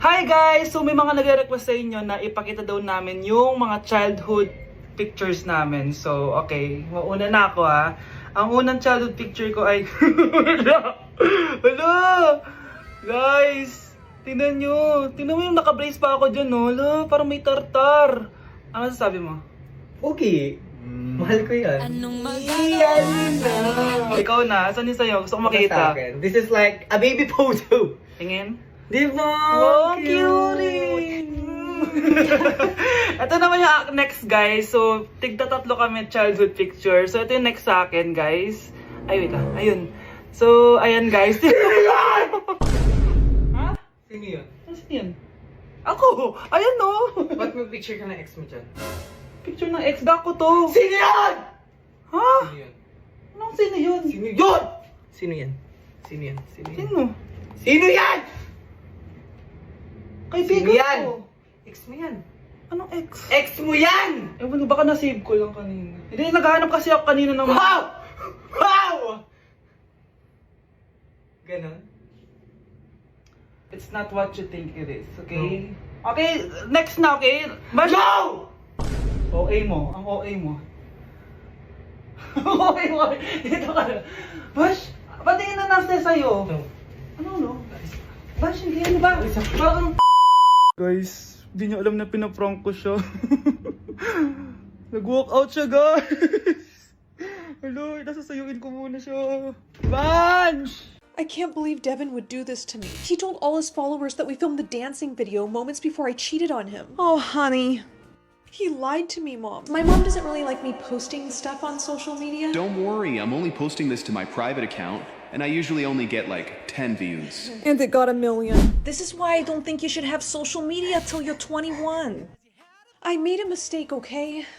Hi guys! So may mga nagre-request sa inyo na ipakita daw namin yung mga childhood pictures namin. So okay, mauna na ako ha. Ang unang childhood picture ko ay... Hala! Guys! Tingnan nyo! Tingnan mo yung naka-brace pa ako dyan, no? Hala, parang may tartar. Ano sasabi mo? Okay. Mahal ko yan. Ikaw na, saan yung sa'yo? Gusto ko makita. This is like a baby photo. Tingin? Di ba? Wow, cute! Ito naman yung next guys. So, tigda tatlo kami childhood picture. So, ito yung next sa akin guys. Ay, wait ayun. So, ayan guys. Ha? Sino yun? Sino yun? Ako! Ayan no! Ba't may picture ka ng ex mo dyan? Picture ng ex ko to. Sino yan? Ha? Sino yun? Anong sino yun? Sino yun? Sino yan? Sino yan? Sino yan? Sino? Sino yan? Kaibigan Sino yan? ko. Ex mo yan. Anong ex? Ex mo yan! Ewan, baka na-save ko lang kanina. Hindi, naghahanap kasi ako kanina ng... Wow! Wow! Ganon? It's not what you think it is, okay? Okay, next na, okay? No! OA mo, ang OA mo. OA mo, dito ka na. Bash, patingin na nasa sa'yo. No. Ano, no? Bash, hindi, ano ba? Parang... Guys, hindi niyo alam na pinaprank ko siya. Nag-walk out siya, guys. Hello, nasasayuin ko muna siya. Bash! I can't believe Devin would do this to me. He told all his followers that we filmed the dancing video moments before I cheated on him. Oh, honey. He lied to me, Mom. My mom doesn't really like me posting stuff on social media. Don't worry, I'm only posting this to my private account, and I usually only get like 10 views. And it got 1 million. This is why I don't think you should have social media till you're 21. I made a mistake, okay?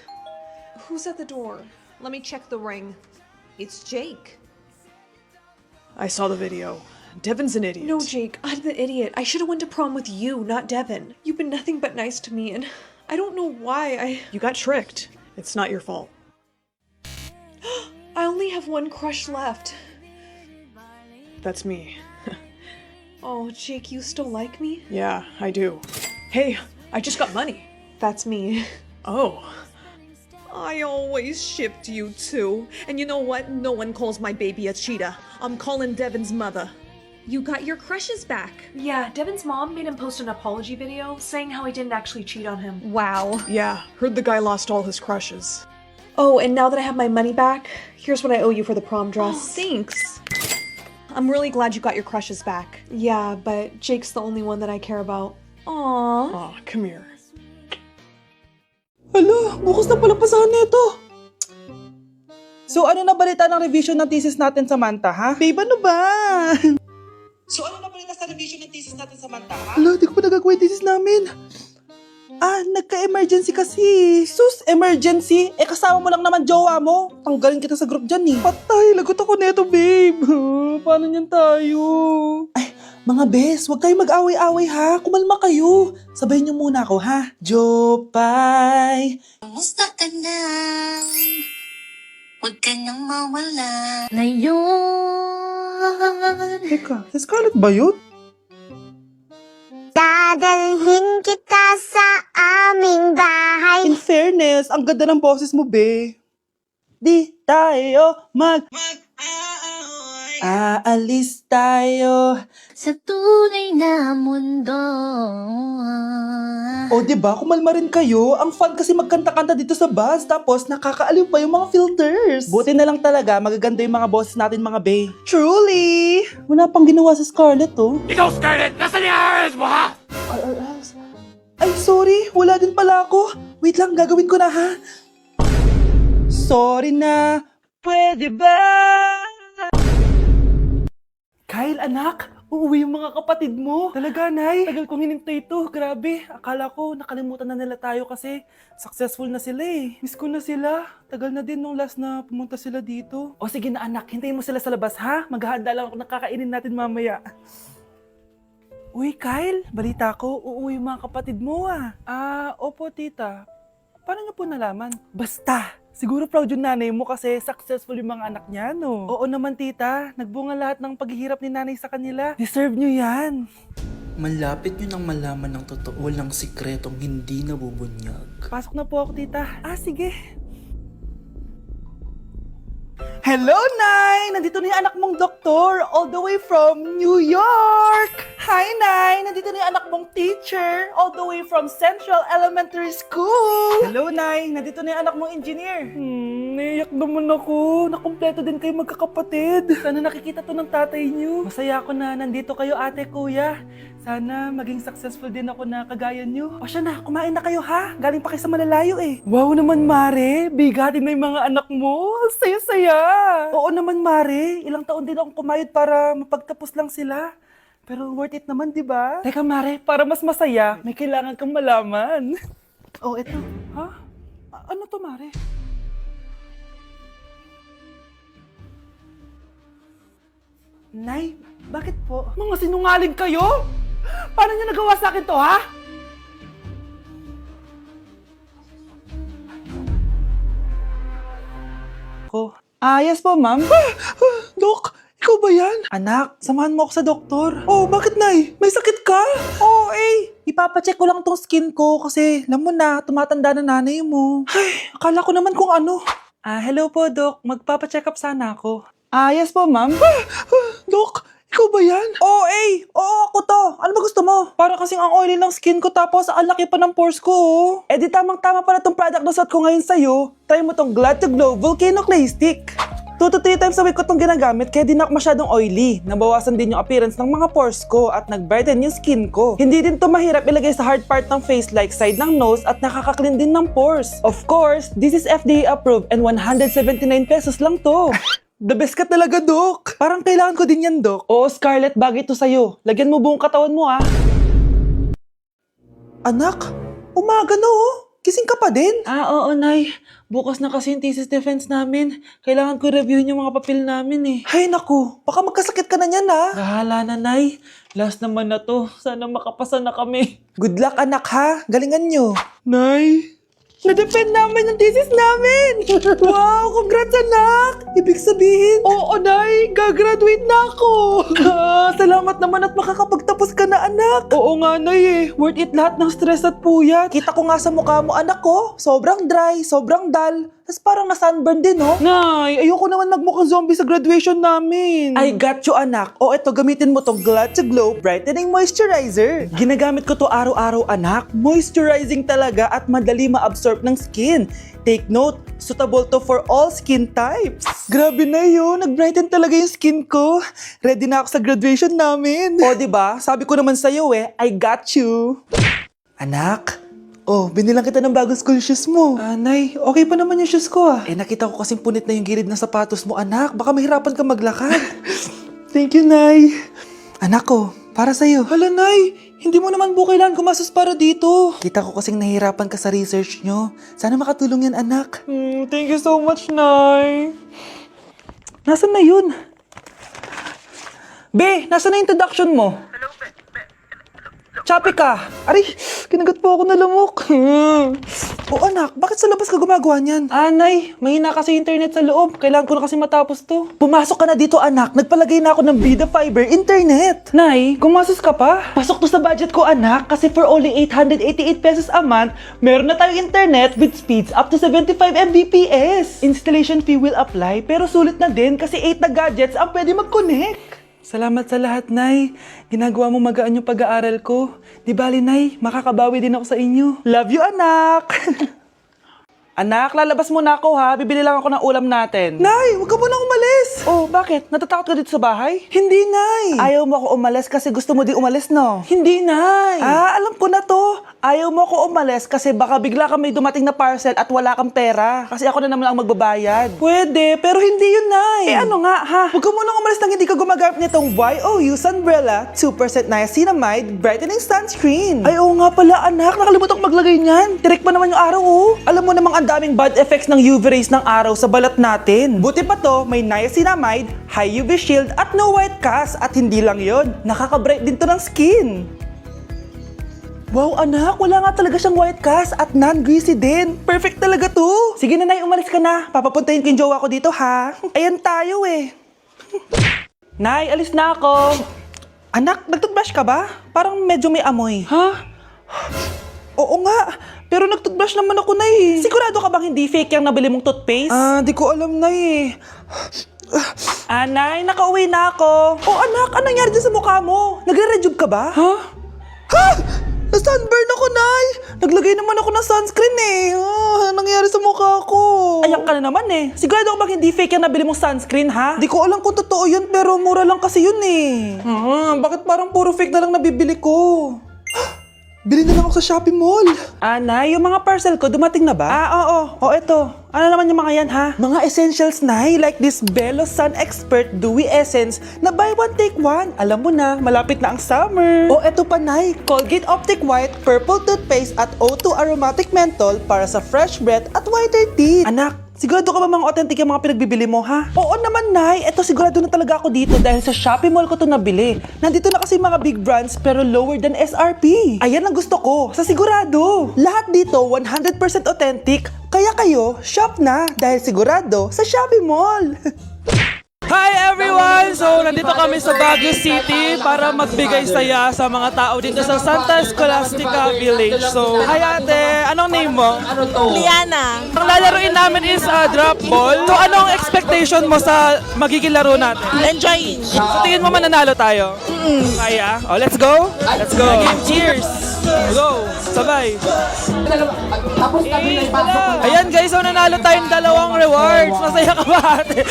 Who's at the door? Let me check the ring. It's Jake. I saw the video. Devin's an idiot. No, Jake, I'm the idiot. I should have went to prom with you, not Devin. You've been nothing but nice to me, and I don't know why You got tricked. It's not your fault. I only have one crush left. That's me. Oh, Jake, you still like me? Yeah, I do. Hey, I just got money. That's me. Oh. I always shipped you two. And you know what? No one calls my baby a cheetah. I'm calling Devin's mother. You got your crushes back. Yeah, Devin's mom made him post an apology video saying how I didn't actually cheat on him. Wow. Yeah, heard the guy lost all his crushes. Oh, and now that I have my money back, here's what I owe you for the prom dress. Oh, thanks. I'm really glad you got your crushes back. Yeah, but Jake's the only one that I care about. Aww. Aw, come here. Hala, bukas na pala pasahan nito. So ano na balita ng revision ng thesis natin, Samantha, ha? Babe, ano ba? So ano na balita sa revision ng thesis natin, Samantha, ha? Hala, di ko pa nagagawa yung thesis namin. Nagka-emergency kasi. Sus, emergency? Kasama mo lang naman jowa mo. Tanggalin kita sa group dyan, eh. Patay, lagot ako neto, babe. Paano niyan tayo? Ay, mga bes, huwag kayong mag-away-away, ha? Kumalma kayo. Sabayin niyo muna ako, ha? Jopay. Kumusta ka na? Huwag ka nang mawala. Ngayon, Teka, si Scarlett ba yun? dadalhin kita sa aming bahay. In fairness, ang ganda ng boses mo, be. Di tayo aalis tayo. Sa tunay na mundo. O, diba? Kumalma rin kayo. Ang fun kasi magkanta-kanta dito sa bus. Tapos, nakakaaliw pa yung mga filters. Buti na lang talaga, magaganda yung mga boses natin, mga be. Truly! Wala pang ginawa sa Scarlett, oh. Ikaw, Scarlett! Nasaan yung RS mo, ha? Ay, sorry. Wala din pala ako. Wait lang, gagawin ko na, ha? Sorry na. Pwede ba? Kyle, anak, uuwi yung mga kapatid mo. Talaga, Nay. Tagal kong hinintay ito. Grabe. Akala ko nakalimutan na nila tayo kasi successful na sila eh. Miss ko na sila. Tagal na din nung last na pumunta sila dito. O sige na, anak. Hintayin mo sila sa labas, ha? Maghahanda lang ako ng kakainin natin mamaya. Uy, Kyle. Balita ko, uuwi yung mga kapatid mo, ah. Opo, tita. Paano niyo po nalaman? Basta! Siguro proud yung nanay mo kasi successful yung mga anak niya, no? Oo naman, tita. Nagbunga lahat ng paghihirap ni nanay sa kanila. Deserve nyo yan. Malapit nyo nang malaman ng totoo, walang sikretong hindi nabubunyag. Pasok na po ako, tita. Sige. Hello, Nay! Nandito na yung anak mong doktor, all the way from New York! Hi, Nay! Nandito na yung anak mong teacher, all the way from Central Elementary School! Hello, Nay! Nandito na yung anak mong engineer. Naiyak naman ako. Nakumpleto din kayo magkakapatid. Sana nakikita to ng tatay niyo. Masaya ako na nandito kayo, ate, kuya. Sana maging successful din ako na kagaya nyo. O siya na, kumain na kayo ha? Galing pa kayo sa malalayo eh. Wow naman, Mare. Bigatin na yung mga anak mo. Saya-saya. Oo naman, Mare. Ilang taon din akong kumayod para mapagtapos lang sila. Pero worth it naman, di ba? Teka, Mare, para mas masaya, may kailangan kang malaman. Oh, eto. Ha? Ano to, Mare? Nay, bakit po? Mga sinungaling kayo? Paano niyo nagawa sa akin to, ha? Ko. Yes po, ma'am. Dok, ikaw ba yan? Anak, samahan mo ako sa doktor. Oh, bakit, Nay? May sakit ka? Oo, ipapacheck ko lang tong skin ko kasi, alam mo na, tumatanda na nanay mo. Ay, akala ko naman kung ano. Hello po, Dok. Magpapacheck up sana ako. Yes po, ma'am. Dok, ikaw ba yan? Oo, ako to. Ano ba gusto mo? Para kasing ang oily ng skin ko tapos ang laki pa ng pores ko, oh. Di tamang-tama pala tong product na suot ko ngayon sa'yo. Try mo tong Glad to Glow Volcano Clay Stick. 2 to 3 times a week ko tong ginagamit kaya di na ako masyadong oily. Nabawasan din yung appearance ng mga pores ko at nag-brighten yung skin ko. Hindi din to mahirap ilagay sa hard part ng face like side ng nose at nakaka-clean din ng pores. Of course, this is FDA approved and 179 pesos lang to. The best ka talaga, Dok. Parang kailangan ko din yan, Dok. Oo, Scarlett, bagay to sa'yo. Lagyan mo buong katawan mo, ha? Anak, umaga na, oh. Kising ka pa din? Oo, Nay. Bukas na kasi yung thesis defense namin. Kailangan ko reviewin yung mga papel namin, eh. Hay, naku. Baka magkasakit ka na niyan, ha? Bahala na, Nay. Last naman na to. Sana makapasa na kami. Good luck, anak, ha? Galingan nyo. Nay, na-defend namin yung thesis namin! Wow! Congrats, anak! Ibig sabihin... Oo, Nay! Gagraduate na ako! Salamat naman at makakapagtapos ka na, anak! Oo nga, Nay eh. Worth it lahat ng stress at puyat. Kita ko nga sa mukha mo, anak ko. Sobrang dry, sobrang dull. Tapos parang na-sunburn din, no? Nay, ayoko naman magmukhang zombie sa graduation namin. I got you, anak. O eto, gamitin mo tong Glad to Glow Brightening Moisturizer. Ginagamit ko to araw-araw, anak. Moisturizing talaga at madali ma-absorb ng skin. Take note, suitable to for all skin types. Grabe na yun, nag-brighten talaga yung skin ko. Ready na ako sa graduation namin. O, diba? Sabi ko naman sa'yo I got you. Anak, binilang kita ng bagong school shoes mo. Nay, okay pa naman yung shoes ko, nakita ko kasing punit na yung gilid ng sapatos mo, anak. Baka mahirapan ka maglakad. Thank you, Nay. Anak ko, para sa'yo. Hala, Nay, hindi mo naman po kailangan gumastos para dito. Kita ko kasing nahihirapan ka sa research nyo. Sana makatulong yan, anak. Thank you so much, Nay. Nasaan na yun? Be, nasaan na introduction mo? Choppy ka! Aray, kinagat po ako na lamok. Anak, bakit sa labas ka gumagawa niyan? Nay, mahina kasi internet sa loob. Kailangan ko na kasi matapos to. Pumasok ka na dito, anak. Nagpalagay na ako ng Vida Fiber Internet. Nay, gumasos ka pa? Pasok to sa budget ko, anak. Kasi for only 888 pesos a month, meron na tayong internet with speeds up to 75 Mbps. Installation fee will apply, pero sulit na din kasi 8 na gadgets ang pwede mag-connect. Salamat sa lahat, Nay. Ginagawa mo magaan yung pag-aaral ko. Di bali, Nay, makakabawi din ako sa inyo. Love you, anak! Anak, lalabas muna ako, ha? Bibili lang ako ng ulam natin. Nay, huwag ka munang umalis! Bakit? Natatakot ka dito sa bahay? Hindi, Nay! Ayaw mo ako umalis kasi gusto mo di umalis, no? Hindi, Nay! Alam ko na to. Ayaw mo ako umalis kasi baka bigla ka may dumating na parcel at wala kang pera. Kasi ako na naman ang magbabayad. Pwede, pero hindi yun, Nay. Ano nga, ha? Huwag ka munang umalis nang hindi ka gumagamit nitong YOU Sunbrella 2% Niacinamide Brightening Sunscreen. Ay, oo nga pala, anak. Nakalimutan ko maglagay niyan. Direct pa naman yung araw, oh. Alam mo namang ang daming bad effects ng UV rays ng araw sa balat natin. Buti pa to, may niacinamide, high UV shield at no white cast. At hindi lang yon, nakaka-bright din to ng skin. Wow, anak, wala nga talaga siyang white cast at non-greasy din. Perfect talaga to. Sige na, Nay, umalis ka na. Papapuntahin ko yung jowa ko dito, ha? Ayan tayo, Nay, alis na ako. Anak, nagtoothbrush ka ba? Parang medyo may amoy. Ha? Oo nga, pero nagtoothbrush naman ako na eh. Sigurado ka bang hindi fake yung nabili mong toothpaste? Di ko alam na eh. Nay, nakauwi na ako. Oh anak, anong nangyari dyan sa mukha mo? Nagre-rejuve ka ba? Ha? Ha? Na-sunburn ako, Nay! Naglagay naman ako ng sunscreen eh. Anong nangyari sa mukha ko? Ayan ka na naman eh. Sigurado ka bang hindi fake yung nabili mong sunscreen, ha? Di ko alam kung totoo yun, pero mura lang kasi yun eh. Bakit parang puro fake na lang nabibili ko? Bili na lang ako sa Shopee Mall. Nay, yung mga parcel ko, dumating na ba? Oo. O, eto. Ano naman yung mga yan, ha? Mga essentials, Nay. Like this Belo Sun Expert Dewy Essence na buy one, take one. Alam mo na, malapit na ang summer. O, eto pa, Nay. Colgate Optic White Purple Toothpaste at O2 Aromatic Menthol para sa fresh breath at whiter teeth. Anak, sigurado ka ba mga authentic yung mga pinagbibili mo, ha? Oo naman, Nay. Eto, sigurado na talaga ako dito dahil sa Shopee Mall ko to nabili. Nandito na kasi mga big brands pero lower than SRP. Ayan ang gusto ko, sa sigurado. Lahat dito 100% authentic. Kaya kayo, shop na dahil sigurado sa Shopee Mall. Hi everyone! So, nandito kami sa Baguio City para magbigay saya sa mga tao dito sa Santa Scholastica Village. So, hi ate! Anong name mo? Liana. Ang lalaroin namin is drop ball. So, anong expectation mo sa magiging laro natin? Enjoying. So, tingin mo mananalo tayo? Kaya? Oh, let's go! Let's go! Cheers! Go! Sabay! Ayan guys, so nanalo tayong dalawang rewards. Masaya ka ba ate?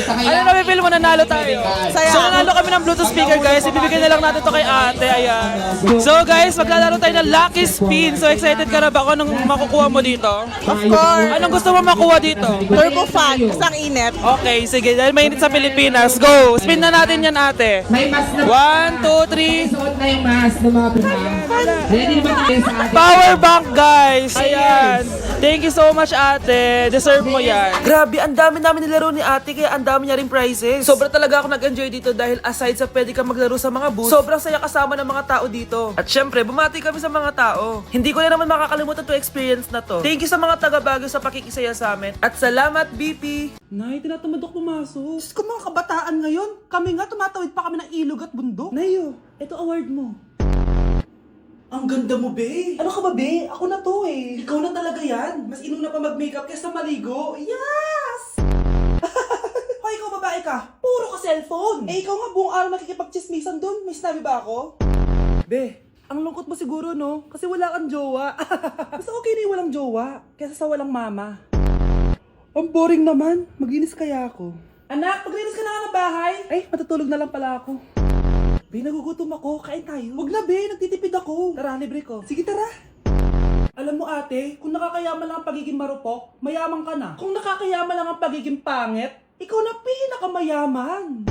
Ano napipil mo nanalo tayo? Saya. So nanalo kami ng Bluetooth speaker guys. Ibibigay na lang natin to kay ate. Ayan. So guys, maglalaro tayo ng Lucky Spin. So excited ka na ba kung anong makukuha mo dito? Of course. Anong gusto mo makuha dito? Turbo fan. Isang init. Okay, sige. Dahil mainit sa Pilipinas. Go! Spin na natin yan ate. 1, 2, 3. Suot na yung mask ng mga pinang. Ready naman tayo sa ating Power bank guys! Ayan! Thank you so much ate! Deserve mo yan! Grabe, ang dami namin nilaro ni ate kaya ang dami niya rin prizes. Sobra talaga ako nag-enjoy dito dahil aside sa pwede ka maglaro sa mga booths, sobrang saya kasama ng mga tao dito. At syempre, bumati kami sa mga tao. Hindi ko na naman makakalimutan to experience na to. Thank you sa mga taga-Baguio sa pakikisaya sa amin. At salamat BP! Nay, tinatamad ako pumasok. Diyos ko mga kabataan ngayon. Kami nga tumatawid pa kami ng ilog at bundok. Nayo, ito award mo. Ang ganda mo, be. Ano ka ba, be? Ako na to, eh. Ikaw na talaga yan. Mas inuna pa mag-makeup kaysa maligo. Yes! Hoy, ikaw babae ka. Puro ka cellphone. Eh, ikaw nga buong araw nakikipag-chismisan doon. May sinabi ba ako? Be, ang lungkot mo siguro, no? Kasi wala kang jowa. Mas okay na yung walang jowa kaysa sa walang mama. Ang boring naman. Maginis kaya ako. Anak, maglinis ka na nga ng bahay. Ay, matutulog na lang pala ako. Be, nagugutom ako. Kain tayo. Wag na, be. Nagtitipid ako. Tara, libre ko. Sige, tara. Alam mo, ate, kung nakakayaman lang ang pagiging marupok, mayaman ka na. Kung nakakayaman lang ang pagiging pangit, ikaw na pinakamayaman.